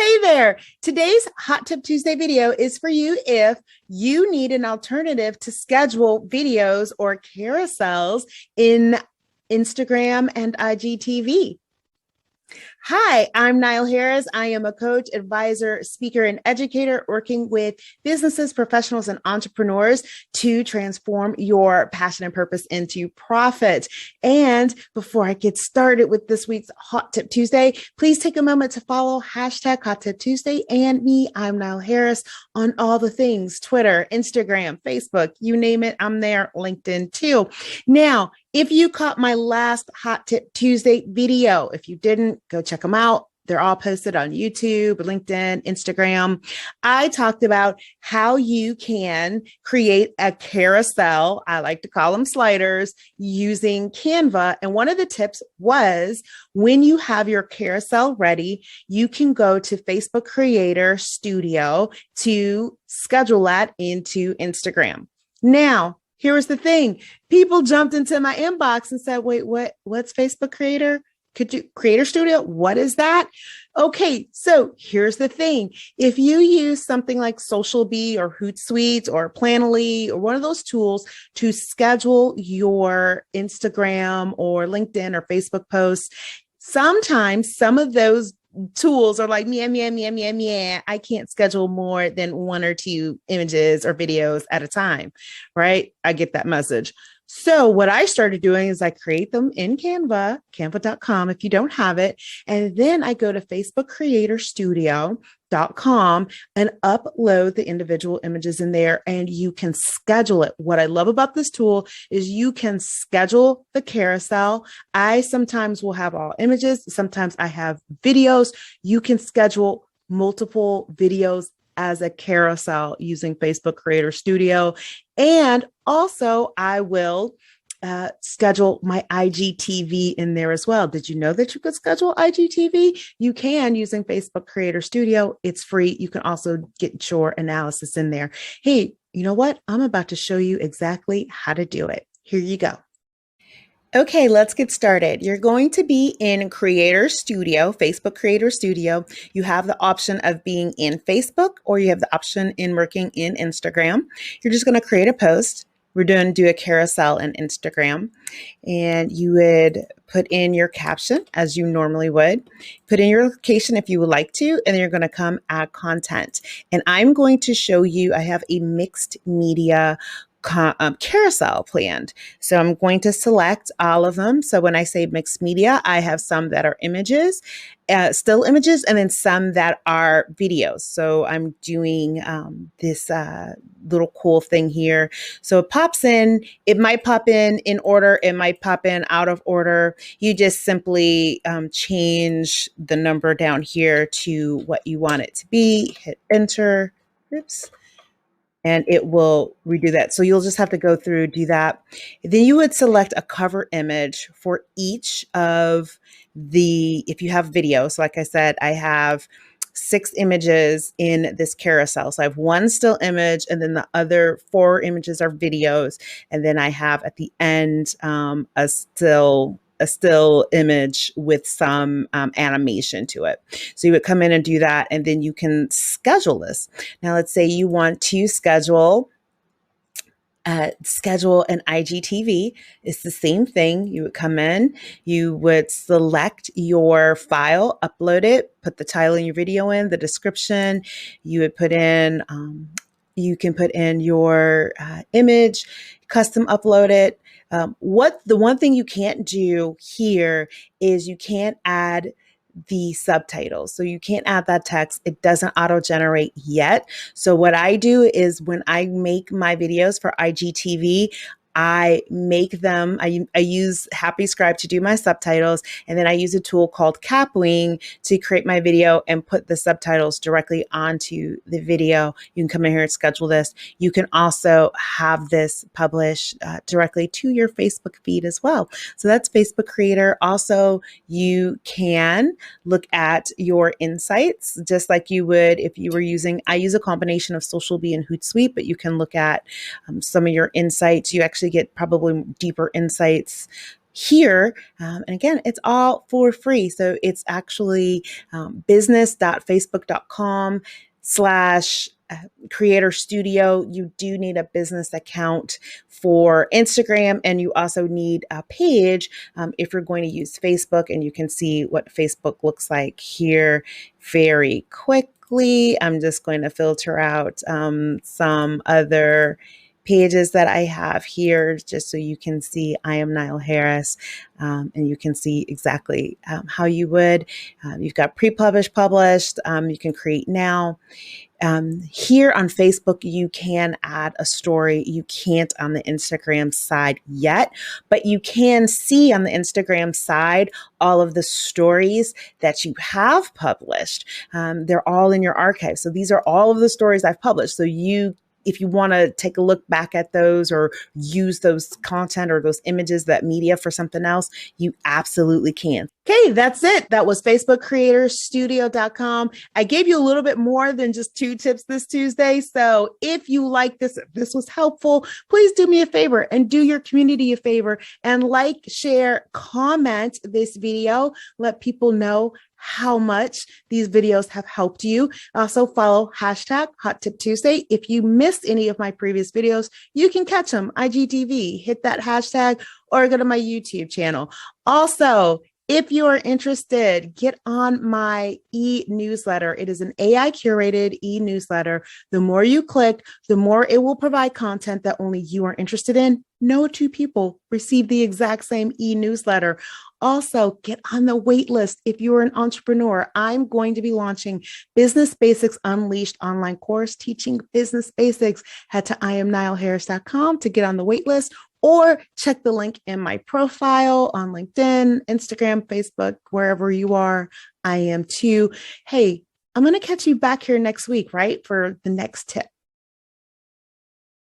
Hey there. Today's Hot Tip Tuesday video is for you if you need an alternative to schedule videos or carousels in Instagram and IGTV. Hi, I'm Nile Harris. I am a coach, advisor, speaker, and educator working with businesses, professionals, and entrepreneurs to transform your passion and purpose into profit. And before I get started with this week's Hot Tip Tuesday, please take a moment to follow hashtag Hot Tip Tuesday and me. I'm Nile Harris on all the things, Twitter, Instagram, Facebook, you name it. I'm there, LinkedIn too. Now, if you caught my last Hot Tip Tuesday video, if you didn't, go check them out. They're all posted on YouTube, LinkedIn, Instagram. I talked about how you can create a carousel. I like to call them sliders using Canva. And one of the tips was when you have your carousel ready, you can go to Facebook Creator Studio to schedule that into Instagram. Now, here's the thing. People jumped into my inbox and said, wait, what's Facebook Creator? Creator Studio? What is that? Okay, so here's the thing. If you use something like Social Bee or Hootsuite or Planoly or one of those tools to schedule your Instagram or LinkedIn or Facebook posts, sometimes some of those tools are like, I can't schedule more than one or two images or videos at a time, right? I get that message. So what I started doing is I create them in Canva, canva.com if you don't have it. And then I go to Facebook Creator Studio.com and upload the individual images in there and you can schedule it. What I love about this tool is you can schedule the carousel. I sometimes will have all images. Sometimes I have videos. You can schedule multiple videos as a carousel using Facebook Creator Studio. And also I will schedule my IGTV in there as well. Did you know that you could schedule IGTV? You can using Facebook Creator Studio. It's free. You can also get your analysis in there. Hey, you know what? I'm about to show you exactly how to do it. Here you go. Okay, let's get started. You're going to be in Creator Studio, Facebook Creator Studio. You have the option of being in Facebook or you have the option in working in Instagram. You're just going to create a post. We're going to do a carousel in Instagram and you would put in your caption as you normally would, put in your location if you would like to, and then you're going to come add content. And I'm going to show you, I have a mixed media carousel planned. So I'm going to select all of them. So when I say mixed media, I have some that are images, still images, and then some that are videos. So I'm doing this little cool thing here. So it pops in, it might pop in order, it might pop in out of order. You just simply change the number down here to what you want it to be, hit enter, oops. And it will redo that. So you'll just have to go through, do that. Then you would select a cover image for each of if you have videos, like I said, I have 6 images in this carousel. So I have one still image and then the other 4 images are videos. And then I have at the end a still image with some animation to it. So you would come in and do that, and then you can schedule this. Now, let's say you want to schedule an IGTV. It's the same thing. You would come in, you would select your file, upload it, put the title in your video in, the description. You would put in, you can put in your image, custom upload it. The one thing you can't do here is you can't add the subtitles. So you can't add that text. It doesn't auto-generate yet. So what I do is when I make my videos for IGTV, I make them, I use Happy Scribe to do my subtitles, and then I use a tool called Capling to create my video and put the subtitles directly onto the video. You can come in here and schedule this. You can also have this publish directly to your Facebook feed as well. So that's Facebook Creator. Also, you can look at your insights just like you would if you were using, I use a combination of Social Bee and Hootsuite, but you can look at some of your insights. You actually get probably deeper insights here. And again, it's all for free. So it's actually business.facebook.com/ creator studio. You do need a business account for Instagram, and you also need a page if you're going to use Facebook. And you can see what Facebook looks like here very quickly. I'm just going to filter out some other pages that I have here just so you can see I am Nile Harris, and you can see exactly how you would. You've got pre-published, published, you can create now. Here on Facebook, you can add a story. You can't on the Instagram side yet, but you can see on the Instagram side all of the stories that you have published. They're all in your archive. So these are all of the stories I've published. So if you want to take a look back at those or use those content or those images, that media for something else, you absolutely can. Okay, that's it. That was FacebookCreatorStudio.com. I gave you a little bit more than just 2 tips this Tuesday. So if you like this, if this was helpful, please do me a favor and do your community a favor and like, share, comment this video. Let people know how much these videos have helped you. Also follow hashtag Hot Tip Tuesday. If you missed any of my previous videos, you can catch them. IGTV, hit that hashtag or go to my YouTube channel. Also, if you are interested, get on my e-newsletter. It is an AI curated e-newsletter. The more you click, the more it will provide content that only you are interested in. No 2 people receive the exact same e-newsletter. Also, get on the wait list if you're an entrepreneur. I'm going to be launching Business Basics Unleashed online course teaching business basics. Head to IamNileHarris.com to get on the wait list, or check the link in my profile on LinkedIn, Instagram, Facebook, wherever you are. I am too. Hey, I'm going to catch you back here next week, right? For the next tip.